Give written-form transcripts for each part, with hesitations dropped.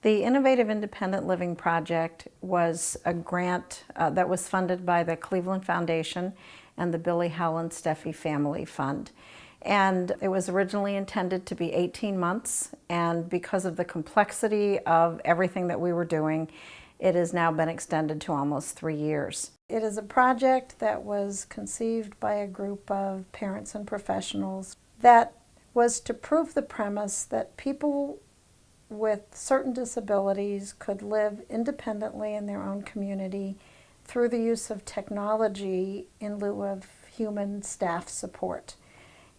The Innovative Independent Living Project was a grant that was funded by the Cleveland Foundation and the Billy Howland Steffi Family Fund. And it was originally intended to be 18 months, and because of the complexity of everything that we were doing, it has now been extended to almost 3 years. It is a project that was conceived by a group of parents and professionals that was to prove the premise that people with certain disabilities could live independently in their own community through the use of technology in lieu of human staff support,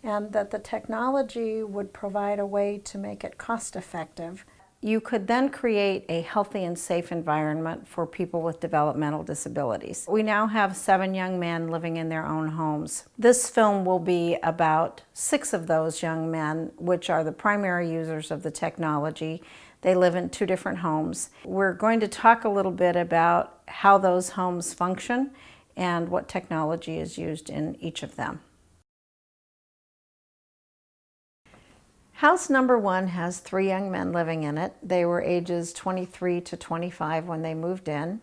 and that the technology would provide a way to make it cost-effective. You could then create a healthy and safe environment for people with developmental disabilities. We now have 7 young men living in their own homes. This film will be about 6 of those young men, which are the primary users of the technology. They live in 2 different homes. We're going to talk a little bit about how those homes function and what technology is used in each of them. House number 1 has 3 young men living in it. They were ages 23 to 25 when they moved in.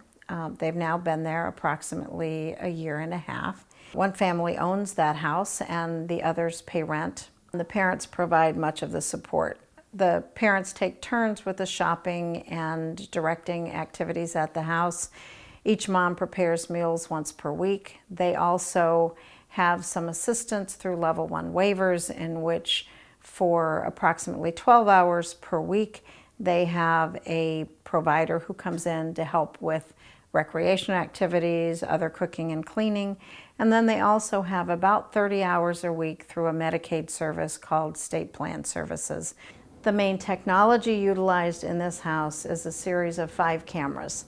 They've now been there approximately a year and a half. One family owns that house and the others pay rent. The parents provide much of the support. The parents take turns with the shopping and directing activities at the house. Each mom prepares meals once per week. They also have some assistance through level 1 waivers, in which for approximately 12 hours per week, they have a provider who comes in to help with recreation activities, other cooking and cleaning. And then they also have about 30 hours a week through a Medicaid service called State Plan Services. The main technology utilized in this house is a series of 5 cameras.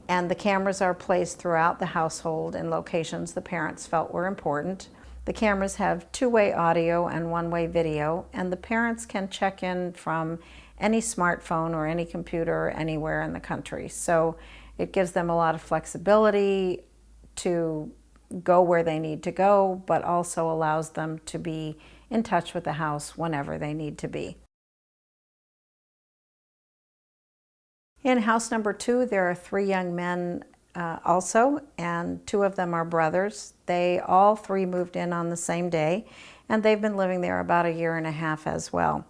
And the cameras are placed throughout the household in locations the parents felt were important. The cameras have 2-way audio and 1-way video, and the parents can check in from any smartphone or any computer anywhere in the country. So it gives them a lot of flexibility to go where they need to go, but also allows them to be in touch with the house whenever they need to be. In house number 2, there are 3 young men also, and 2 of them are brothers. They all 3 moved in on the same day, and they've been living there about a year and a half as well.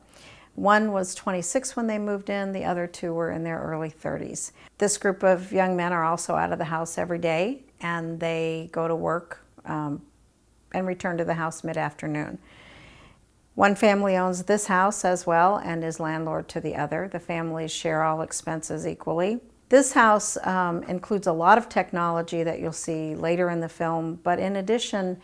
One was 26 when they moved in, the other 2 were in their early 30s. This group of young men are also out of the house every day, and they go to work and return to the house mid-afternoon. One family owns this house as well and is landlord to the other. The families share all expenses equally. This house includes a lot of technology that you'll see later in the film, but in addition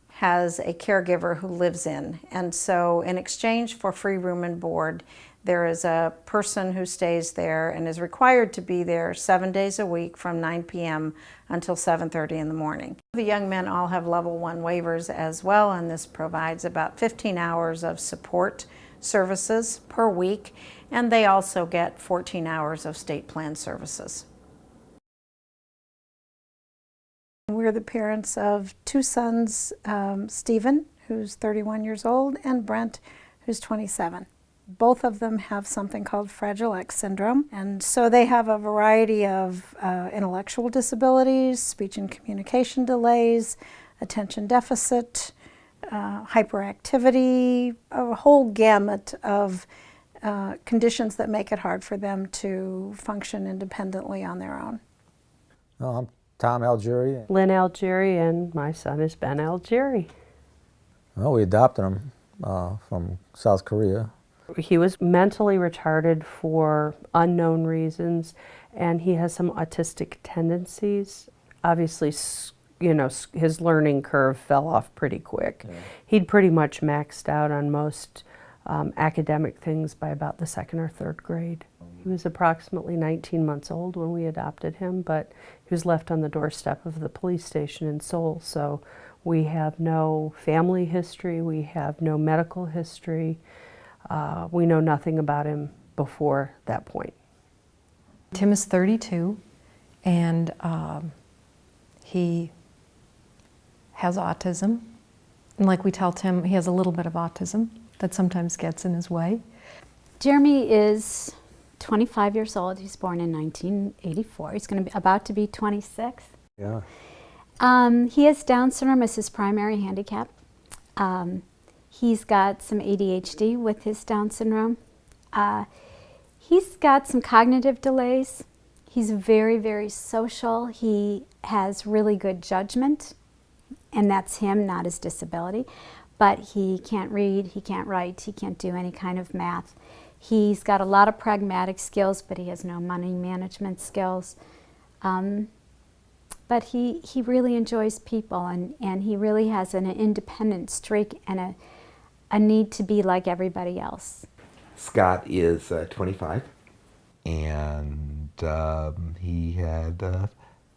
has a caregiver who lives in. And so in exchange for free room and board, there is a person who stays there and is required to be there 7 days a week from 9 p.m. until 7:30 in the morning. The young men all have level 1 waivers as well, and this provides about 15 hours of support services per week, and they also get 14 hours of state plan services. We're the parents of 2 sons, Stephen, who's 31 years old, and Brent, who's 27. Both of them have something called Fragile X syndrome, and so they have a variety of intellectual disabilities, speech and communication delays, attention deficit, hyperactivity, a whole gamut of conditions that make it hard for them to function independently on their own. Well, I'm Tom Algieri. Lynn Algieri, and my son is Ben Algieri. Well, we adopted him from South Korea. He was mentally retarded for unknown reasons, and he has some autistic tendencies. Obviously, you know, his learning curve fell off pretty quick. Yeah. He'd pretty much maxed out on most academic things by about the 2nd or 3rd grade. He was approximately 19 months old when we adopted him, but he was left on the doorstep of the police station in Seoul, so we have no family history, we have no medical history. We know nothing about him before that point. Tim is 32, and he has autism. And like we tell Tim, he has a little bit of autism that sometimes gets in his way. Jeremy is 25 years old. He's born in 1984. He's going to be about to be 26. Yeah. He has Down syndrome as his primary handicap. He's got some ADHD with his Down syndrome. He's got some cognitive delays. He's very, very social. He has really good judgment, and that's him, not his disability. But he can't read, he can't write, he can't do any kind of math. He's got a lot of pragmatic skills, but he has no money management skills. But he really enjoys people, and he really has an independent streak and a need to be like everybody else. Scott is 25, and he had a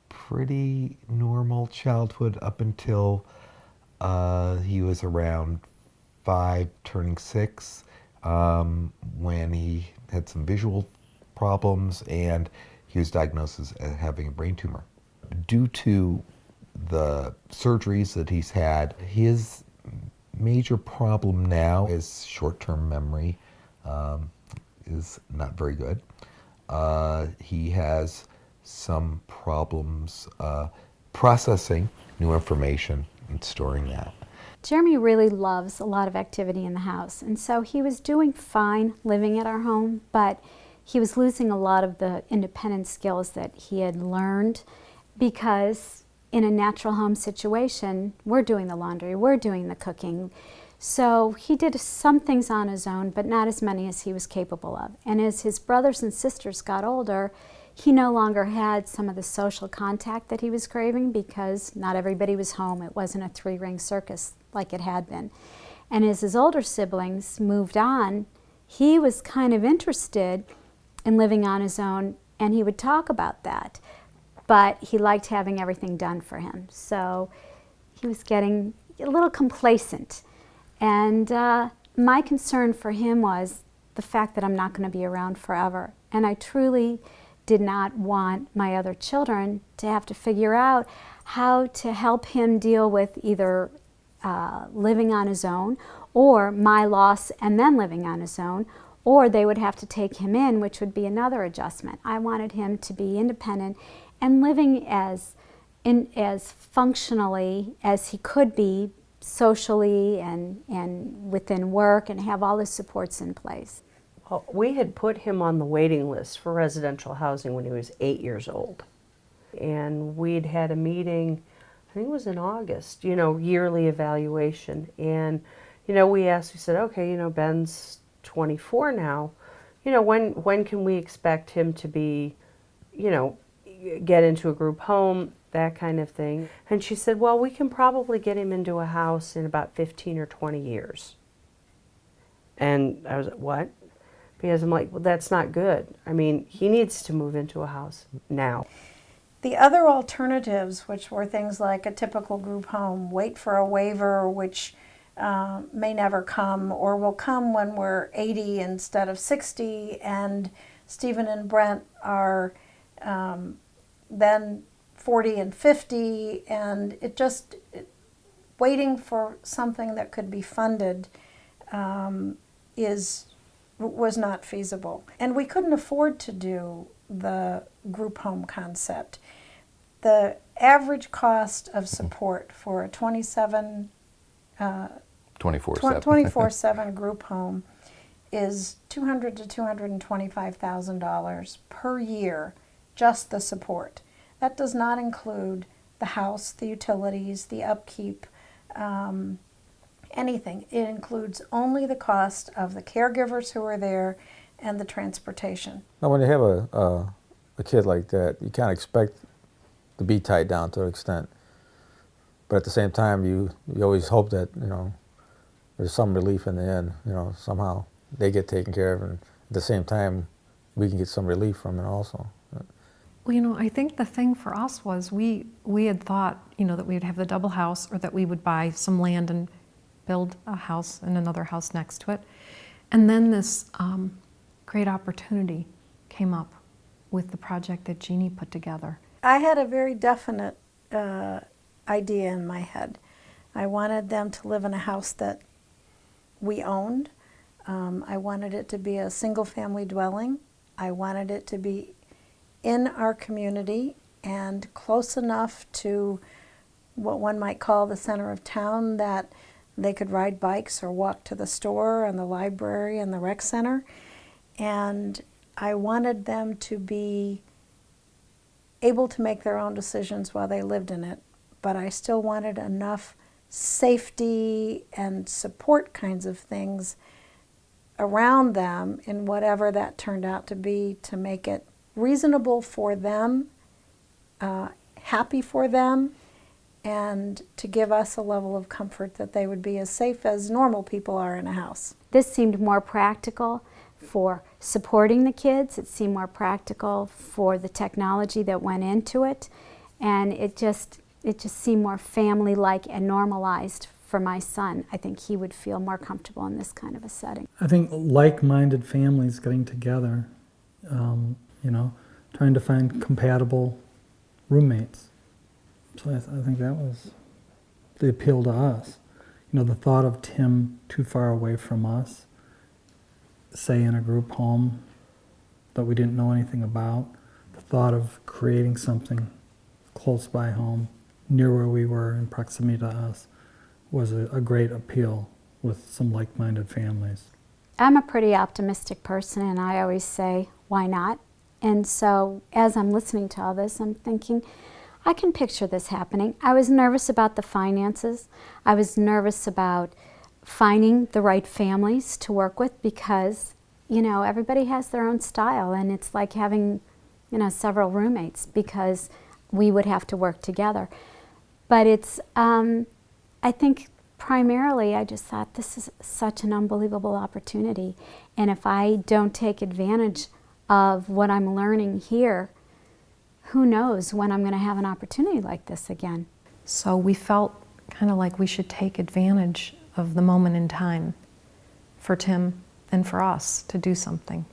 pretty normal childhood up until he was around 5, turning 6, when he had some visual problems, and he was diagnosed as having a brain tumor. Due to the surgeries that he's had, his major problem now is short-term memory is not very good. He has some problems processing new information and storing that. Jeremy really loves a lot of activity in the house, and so he was doing fine living at our home, but he was losing a lot of the independent skills that he had learned, because in a natural home situation, we're doing the laundry, we're doing the cooking. So he did some things on his own, but not as many as he was capable of. And as his brothers and sisters got older, he no longer had some of the social contact that he was craving, because not everybody was home. It wasn't a 3-ring circus like it had been. And as his older siblings moved on, he was kind of interested in living on his own, and he would talk about that. But he liked having everything done for him. So he was getting a little complacent. And my concern for him was the fact that I'm not going to be around forever. And I truly did not want my other children to have to figure out how to help him deal with either living on his own, or my loss and then living on his own, or they would have to take him in, which would be another adjustment. I wanted him to be independent and living as functionally as he could be, socially and within work, and have all his supports in place. Well, we had put him on the waiting list for residential housing when he was 8 years old. And we'd had a meeting, I think it was in August, yearly evaluation. And, we said, okay, Ben's 24 now. When can we expect him to be, get into a group home, that kind of thing. And she said, well, we can probably get him into a house in about 15 or 20 years. And I was like, what? Because I'm like, well, that's not good. I mean, he needs to move into a house now. The other alternatives, which were things like a typical group home, wait for a waiver, which may never come, or will come when we're 80 instead of 60, and Stephen and Brent are then 40 and 50, and waiting for something that could be funded was not feasible. And we couldn't afford to do the group home concept. The average cost of support for a 24/7 group home is $200,000 to $225,000 per year, just the support. That does not include the house, the utilities, the upkeep, anything. It includes only the cost of the caregivers who are there and the transportation. Now, when you have a kid like that, you can't expect to be tied down to an extent. But at the same time, you always hope that, there's some relief in the end, somehow they get taken care of, and at the same time, we can get some relief from it also. Well, I think the thing for us was we had thought, that we would have the double house, or that we would buy some land and build a house and another house next to it. And then this great opportunity came up with the project that Jeannie put together. I had a very definite idea in my head. I wanted them to live in a house that we owned. I wanted it to be a single-family dwelling. I wanted it to be in our community and close enough to what one might call the center of town that they could ride bikes or walk to the store and the library and the rec center. And I wanted them to be able to make their own decisions while they lived in it, but I still wanted enough safety and support kinds of things around them in whatever that turned out to be, to make it reasonable for them, happy for them, and to give us a level of comfort that they would be as safe as normal people are in a house. This seemed more practical for supporting the kids. It seemed more practical for the technology that went into it, and it just seemed more family-like and normalized for my son. I think he would feel more comfortable in this kind of a setting. I think like-minded families getting together, you know, trying to find compatible roommates. So I think that was the appeal to us. You know, the thought of Tim too far away from us, say in a group home that we didn't know anything about, the thought of creating something close by home, near where we were, in proximity to us, was a great appeal with some like-minded families. I'm a pretty optimistic person, and I always say, why not? And so as I'm listening to all this, I'm thinking, I can picture this happening. I was nervous about the finances. I was nervous about finding the right families to work with because, you know, everybody has their own style, and it's like having, you know, several roommates because we would have to work together. But it's, I think primarily I just thought this is such an unbelievable opportunity. And if I don't take advantage of what I'm learning here, who knows when I'm going to have an opportunity like this again. So we felt kind of like we should take advantage of the moment in time for Tim and for us to do something.